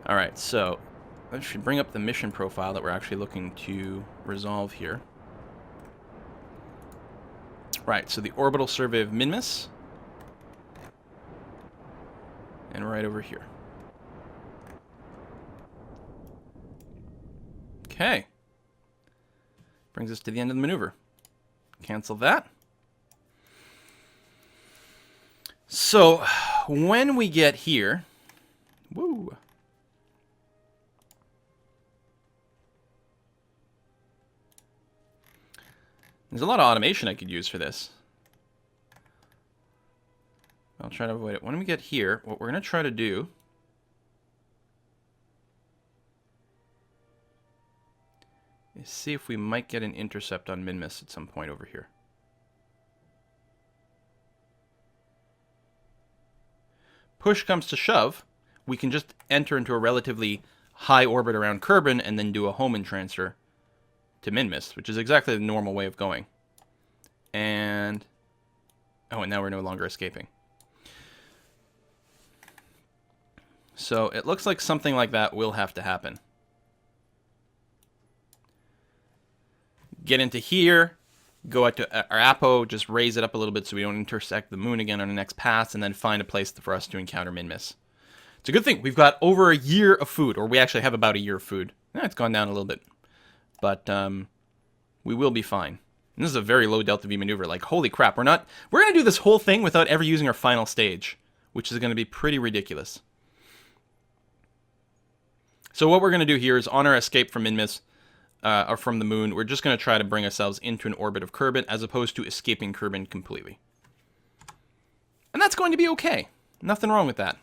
Alright, so I should bring up the mission profile that we're actually looking to resolve here. Right, so the orbital survey of Minmus. And right over here. Okay. Brings us to the end of the maneuver. Cancel that. So, when we get here... Woo! There's a lot of automation I could use for this. I'll try to avoid it. When we get here, what we're going to try to do is see if we might get an intercept on Minmus at some point over here. Push comes to shove, we can just enter into a relatively high orbit around Kerbin and then do a Hohmann transfer to Minmus, which is exactly the normal way of going. And... oh, and now we're no longer escaping. So it looks like something like that will have to happen. Get into here, go out to our Apo, just raise it up a little bit so we don't intersect the moon again on the next pass, and then find a place for us to encounter Minmus. It's a good thing. We've got over a year of food, or we actually have about a year of food. It's gone down a little bit. But we will be fine. And this is a very low delta V maneuver. Like, holy crap, we're going to do this whole thing without ever using our final stage, which is going to be pretty ridiculous. So what we're going to do here is on our escape from Minmus, or from the moon, we're just going to try to bring ourselves into an orbit of Kerbin as opposed to escaping Kerbin completely. And that's going to be okay. Nothing wrong with that.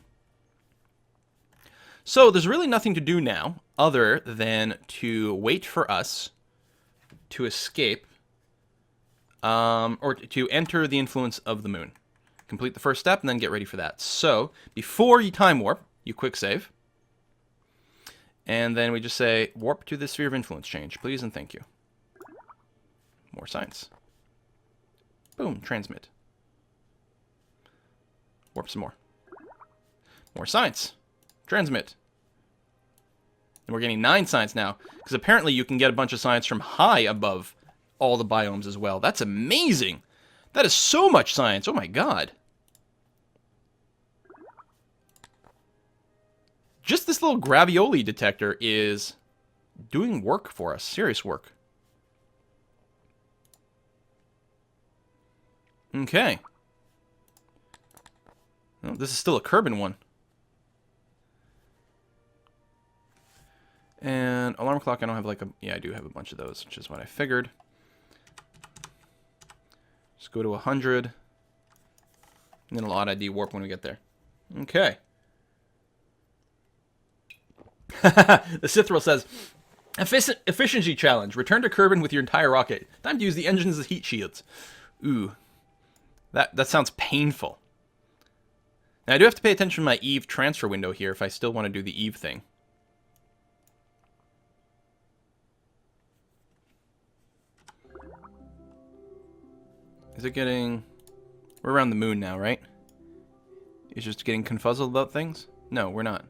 So there's really nothing to do now other than to wait for us to escape, or to enter the influence of the moon. Complete the first step and then get ready for that. So before you time warp, you quick save. And then we just say, warp to the sphere of influence change, please and thank you. More science. Boom, transmit. Warp some more. More science. Transmit. And we're getting 9 science now, because apparently you can get a bunch of science from high above all the biomes as well. That's amazing. That is so much science. Oh my god. Just this little gravioli detector is doing work for us. Serious work. Okay. Oh, this is still a Kerbin one. And alarm clock, I don't have like a... yeah, I do have a bunch of those, which is what I figured. Just go to 100. And then it'll auto-ID warp when we get there. Okay. The Sithril says, efficiency challenge. Return to Kerbin with your entire rocket. Time to use the engines as heat shields. Ooh. That sounds painful. Now, I do have to pay attention to my Eve transfer window here if I still want to do the Eve thing. Is it getting... we're around the moon now, right? It's just getting confuzzled about things? No, we're not.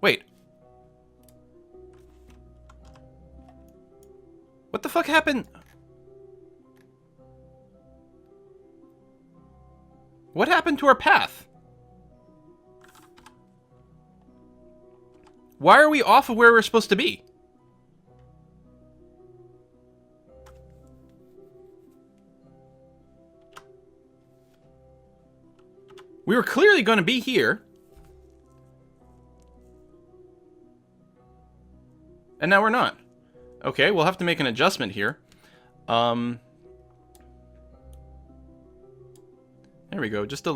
Wait. What the fuck happened? What happened to our path? Why are we off of where we're supposed to be? We were clearly going to be here. And now we're not. Okay, we'll have to make an adjustment here. There we go. Just a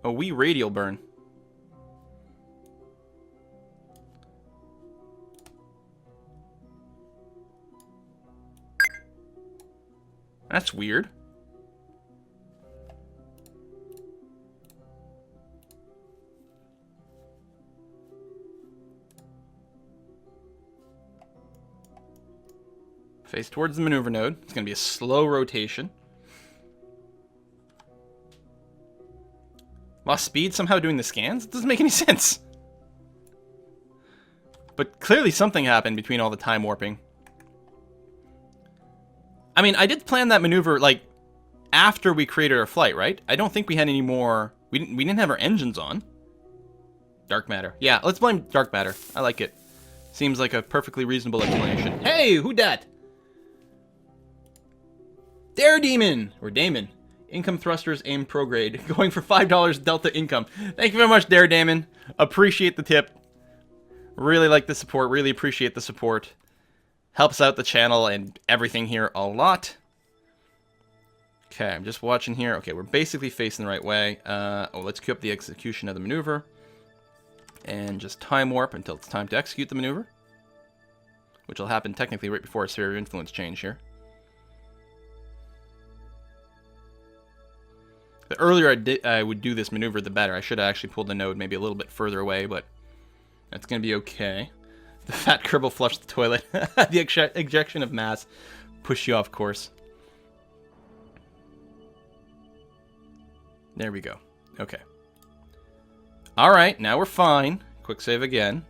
wee radial burn. That's weird. Face towards the maneuver node. It's going to be a slow rotation. Lost speed somehow doing the scans? It doesn't make any sense. But clearly something happened between all the time warping. I mean, I did plan that maneuver, like, after we created our flight, right? I don't think we had any more... We didn't have our engines on. Dark matter. Yeah, let's blame dark matter. I like it. Seems like a perfectly reasonable explanation. Hey, who dat? Dare Demon! Or Damon. Income thrusters aim prograde. Going for $5 delta income. Thank you very much, Dare Damon. Appreciate the tip. Really like the support. Really appreciate the support. Helps out the channel and everything here a lot. Okay, I'm just watching here. Okay, we're basically facing the right way. Let's queue up the execution of the maneuver. And just time warp until it's time to execute the maneuver. Which will happen technically right before a sphere of influence change here. The earlier I would do this maneuver, the better. I should have actually pulled the node maybe a little bit further away, but that's going to be okay. The fat Kerbal flushed the toilet. The ejection of mass pushed you off course. There we go. Okay. Alright, now we're fine. Quick save again.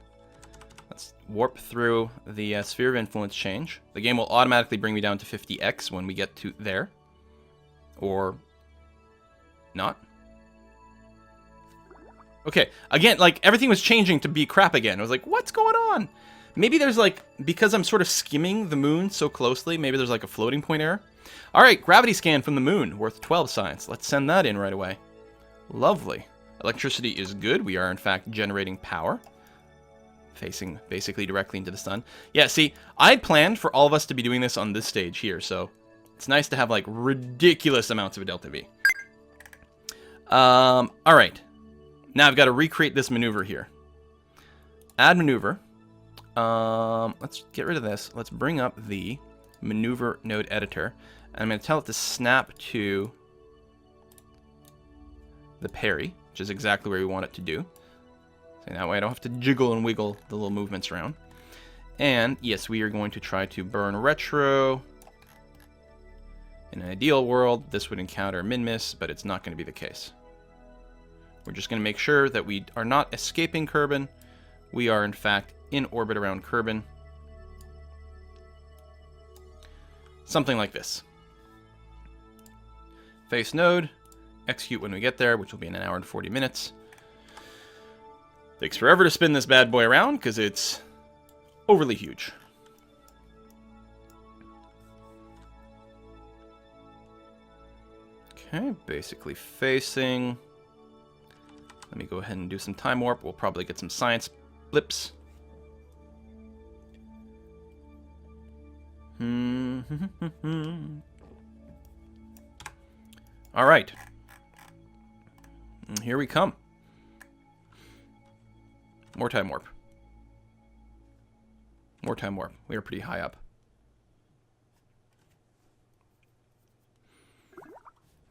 Let's warp through the sphere of influence change. The game will automatically bring me down to 50x when we get to there. Or... not? Okay, again, like, everything was changing to be crap again. I was like, what's going on? Maybe there's, like, because I'm sort of skimming the moon so closely, maybe there's, like, a floating point error. Alright, gravity scan from the moon, worth 12 science. Let's send that in right away. Lovely. Electricity is good. We are, in fact, generating power. Facing, basically, directly into the sun. Yeah, see, I planned for all of us to be doing this on this stage here, so it's nice to have, like, ridiculous amounts of delta V. Alright. Now I've got to recreate this maneuver here. Add maneuver. Let's get rid of this. Let's bring up the maneuver node editor. And I'm going to tell it to snap to the parry, which is exactly where we want it to do. So that way I don't have to jiggle and wiggle the little movements around. And yes, we are going to try to burn retro. In an ideal world, this would encounter min-miss, but it's not going to be the case. We're just going to make sure that we are not escaping Kerbin. We are, in fact, in orbit around Kerbin. Something like this. Face node. Execute when we get there, which will be in an hour and 40 minutes. Takes forever to spin this bad boy around, because it's overly huge. Okay, basically facing. Let me go ahead and do some time warp. We'll probably get some science blips. All right. And here we come. More time warp. More time warp. We are pretty high up.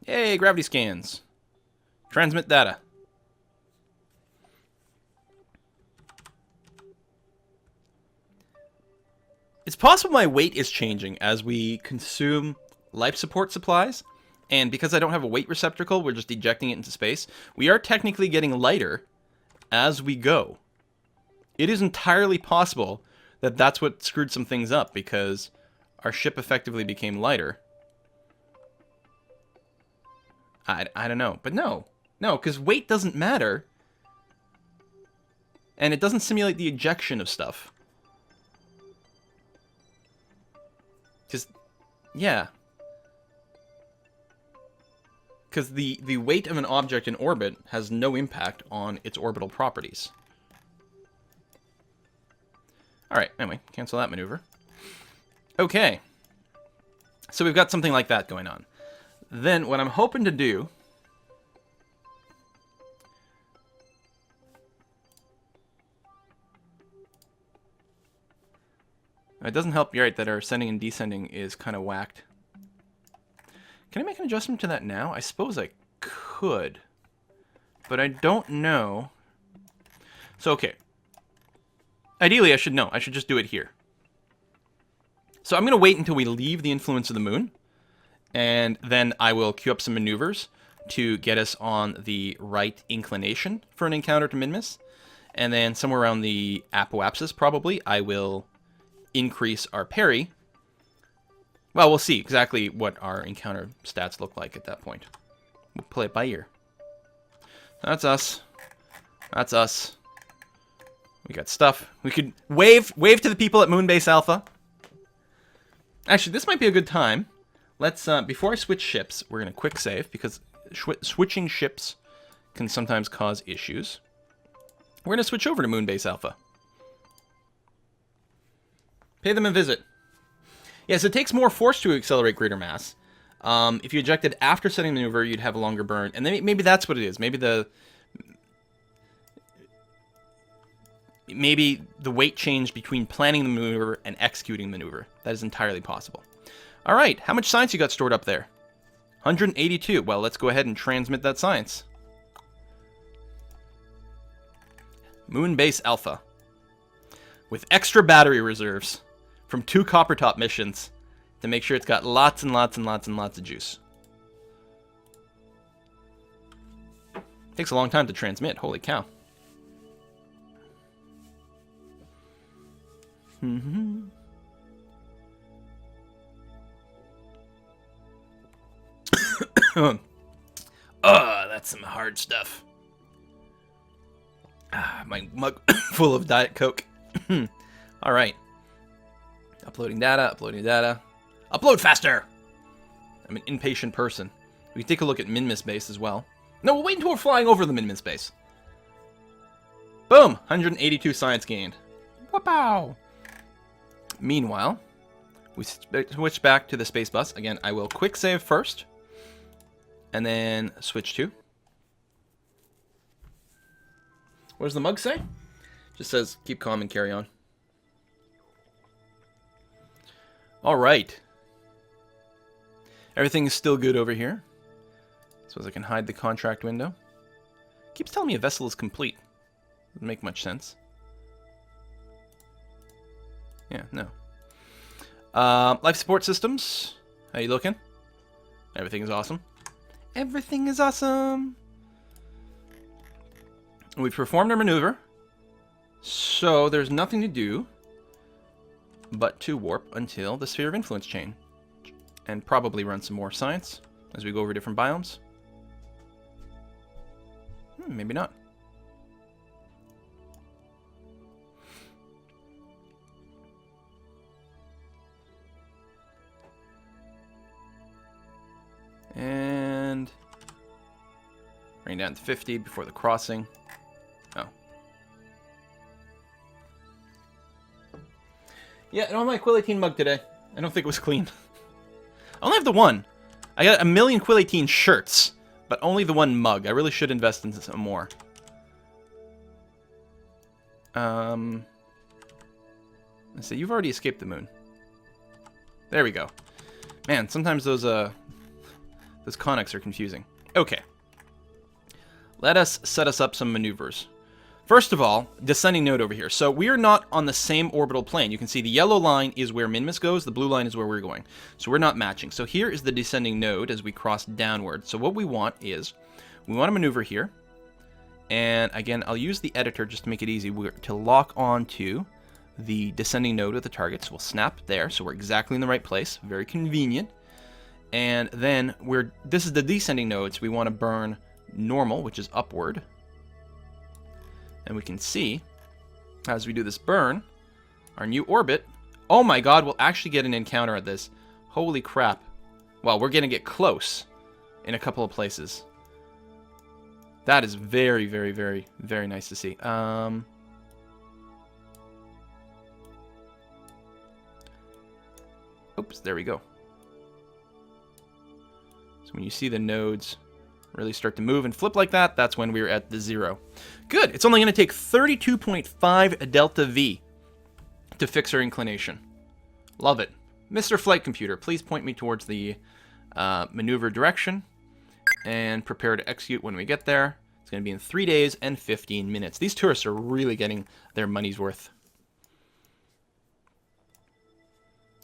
Yay, gravity scans. Transmit data. It's possible my weight is changing as we consume life support supplies. And because I don't have a weight receptacle, we're just ejecting it into space. We are technically getting lighter as we go. It is entirely possible that that's what screwed some things up, because our ship effectively became lighter. I don't know. But no, because weight doesn't matter. And it doesn't simulate the ejection of stuff. Because, yeah. Because the weight of an object in orbit has no impact on its orbital properties. Alright, anyway, cancel that maneuver. Okay. So we've got something like that going on. Then what I'm hoping to do... It doesn't help, you're right, that our ascending and descending is kind of whacked. Can I make an adjustment to that now? I suppose I could. But I don't know. So, okay. Ideally, I should know. I should just do it here. So I'm going to wait until we leave the influence of the moon. And then I will queue up some maneuvers to get us on the right inclination for an encounter to min-miss. And then somewhere around the apoapsis, probably, I will increase our parry. Well, we'll see exactly what our encounter stats look like at that point. We'll play it by ear. That's us. That's us. We got stuff. We could wave to the people at Moonbase Alpha. Actually, this might be a good time. Let's, before I switch ships, we're going to quick save, because switching ships can sometimes cause issues. We're going to switch over to Moonbase Alpha. Pay them a visit. Yes, it takes more force to accelerate greater mass. If you ejected after setting the maneuver, you'd have a longer burn. And then maybe that's what it is. Maybe the weight change between planning the maneuver and executing the maneuver. That is entirely possible. All right, how much science you got stored up there? 182. Well, let's go ahead and transmit that science. Moonbase Alpha. With extra battery reserves from 2 copper top missions to make sure it's got lots and lots and lots and lots of juice. Takes a long time to transmit. Holy cow. Oh, that's some hard stuff. My mug full of Diet Coke. All right. Uploading data, uploading data. Upload faster! I'm an impatient person. We can take a look at min-miss base as well. No, we'll wait until we're flying over the min-miss base. Boom! 182 science gained. Wow! Meanwhile, we switch back to the space bus. Again, I will quick save first. And then switch to. What does the mug say? Just says, keep calm and carry on. All right. Everything is still good over here. Suppose I can hide the contract window. Keeps telling me a vessel is complete. Doesn't make much sense. Yeah, no. Life support systems. How you looking? Everything is awesome. Everything is awesome. We've performed our maneuver. So there's nothing to do but to warp until the Sphere of Influence chain. And probably run some more science as we go over different biomes. Maybe not. And bring down to 50 before the crossing. Oh. Yeah, I don't have my Quill 18 mug today. I don't think it was clean. I only have the one. I got a million Quill 18 shirts, but only the one mug. I really should invest in some more. Let's see, you've already escaped the moon. There we go. Man, sometimes those conics are confusing. Okay. Let us set us up some maneuvers. First of all, descending node over here. So we are not on the same orbital plane. You can see the yellow line is where Minmus goes. The blue line is where we're going. So we're not matching. So here is the descending node as we cross downward. So what we want is, we want to maneuver here. And again, I'll use the editor just to make it easy to lock onto the descending node of the target. So we'll snap there. So we're exactly in the right place. Very convenient. And then this is the descending node. So we want to burn normal, which is upward. And we can see, as we do this burn, our new orbit, oh my god, we'll actually get an encounter at this. Holy crap. Well, we're going to get close in a couple of places. That is very, very, very, very nice to see. Oops, there we go. So when you see the nodes really start to move and flip like that, that's when we're at the 0. Good. It's only going to take 32.5 delta V to fix our inclination. Love it. Mr. Flight Computer, please point me towards the maneuver direction and prepare to execute when we get there. It's going to be in 3 days and 15 minutes. These tourists are really getting their money's worth.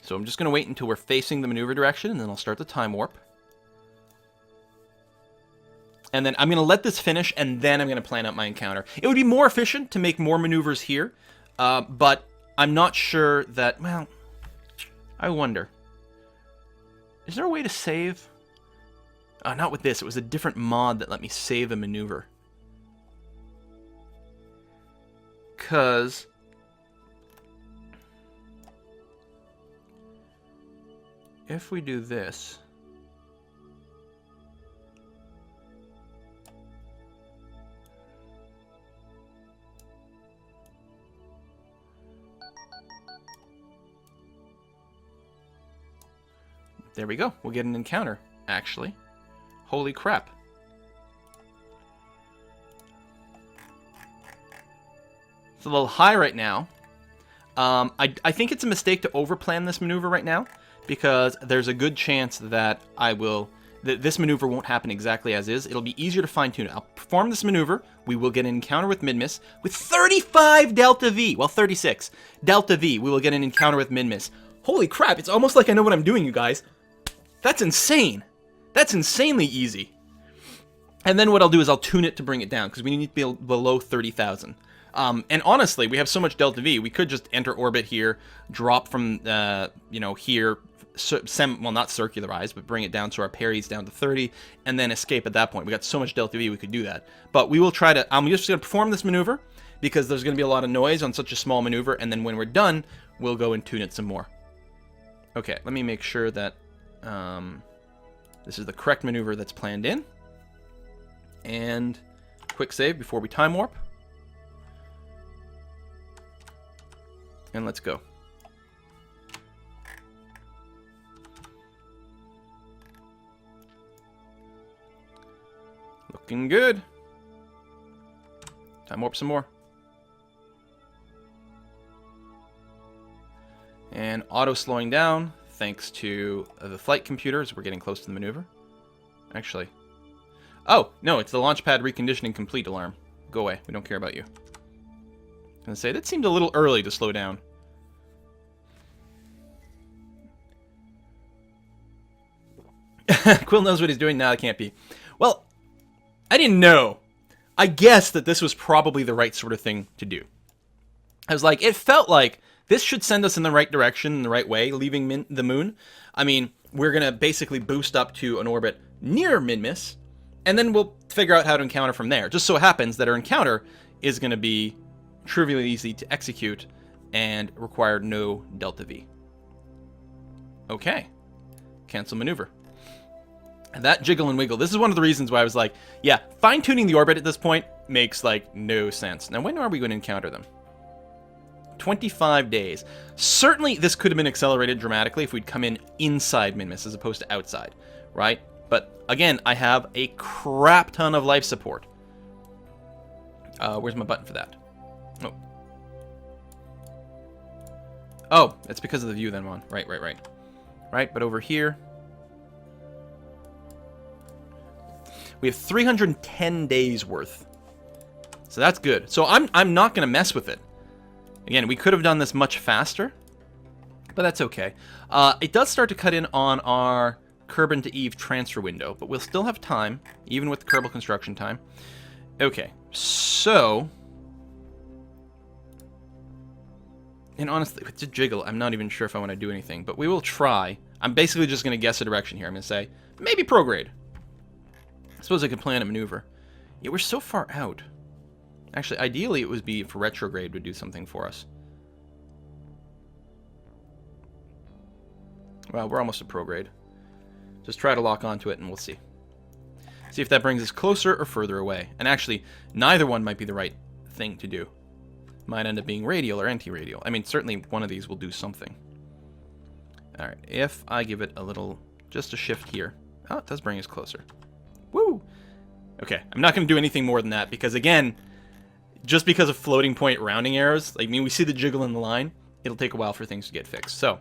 So I'm just going to wait until we're facing the maneuver direction, and then I'll start the time warp. And then I'm going to let this finish, and then I'm going to plan out my encounter. It would be more efficient to make more maneuvers here, but I'm not sure that... Well, I wonder. Is there a way to save? Not with this. It was a different mod that let me save a maneuver. Because... if we do this... There we go. We'll get an encounter, actually. Holy crap. It's a little high right now. I think it's a mistake to overplan this maneuver right now, because there's a good chance that this maneuver won't happen exactly as is. It'll be easier to fine-tune it. I'll perform this maneuver. We will get an encounter with Minmus with 35 Delta V. Well, 36 Delta V. We will get an encounter with Minmus. Holy crap, it's almost like I know what I'm doing, you guys. That's insane. That's insanely easy. And then what I'll do is I'll tune it to bring it down, because we need to be below 30,000. And honestly, we have so much Delta V, we could just enter orbit here, drop from, here, well, not circularize, but bring it down so our parry's down to 30, and then escape at that point. We got so much Delta V, we could do that. But we will try to, I'm just going to perform this maneuver, because there's going to be a lot of noise on such a small maneuver, and then when we're done, we'll go and tune it some more. Okay, let me make sure that this is the correct maneuver that's planned in. And quick save before we time warp. And let's go. Looking good. Time warp some more. And auto slowing down thanks to the flight computers. We're getting close to the maneuver. Actually. Oh, no, it's the launch pad reconditioning complete alarm. Go away. We don't care about you. I'm going to say, that seemed a little early to slow down. Quill knows what he's doing. Now it can't be. Well, I didn't know. I guessed that this was probably the right sort of thing to do. I was like, it felt like this should send us in the right direction, in the right way, leaving the moon. I mean, we're going to basically boost up to an orbit near Minmus, and then we'll figure out how to encounter from there. Just so happens that our encounter is going to be trivially easy to execute and require no Delta V. Okay. Cancel maneuver. And that jiggle and wiggle, this is one of the reasons why I was like, yeah, fine-tuning the orbit at this point makes, like, no sense. Now, when are we going to encounter them? 25 days. Certainly, this could have been accelerated dramatically if we'd come in inside Minmus as opposed to outside, right? But, again, I have a crap ton of life support. Where's my button for that? Oh. Oh, that's because of the view then, Juan. Right. Right, but over here... we have 310 days worth. So that's good. So I'm not going to mess with it. Again, we could have done this much faster, but that's okay. It does start to cut in on our Kerbal to Eve transfer window, but we'll still have time, even with the Kerbal construction time. Okay, so... and honestly, with the jiggle, I'm not even sure if I want to do anything, but we will try. I'm basically just going to guess a direction here. I'm going to say, maybe prograde. I suppose I could plan a maneuver. Yeah, we're so far out. Actually, ideally it would be for retrograde would do something for us. Well, we're almost at prograde. Just try to lock onto it and we'll see. See if that brings us closer or further away. And actually, neither one might be the right thing to do. Might end up being radial or anti-radial. I mean, certainly one of these will do something. Alright, if I give it a little, just a shift here. Oh, it does bring us closer. Woo! Okay, I'm not going to do anything more than that because, again, just because of floating point rounding errors, I mean, we see the jiggle in the line, it'll take a while for things to get fixed. So,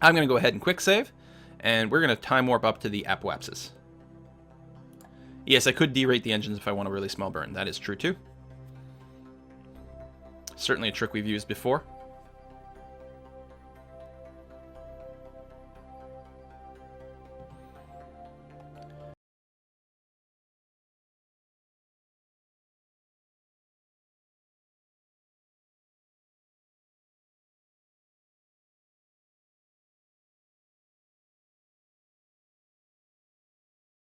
I'm going to go ahead and quick save, and we're going to time warp up to the apoapsis. Yes, I could derate the engines if I want a really small burn. That is true, too. Certainly a trick we've used before.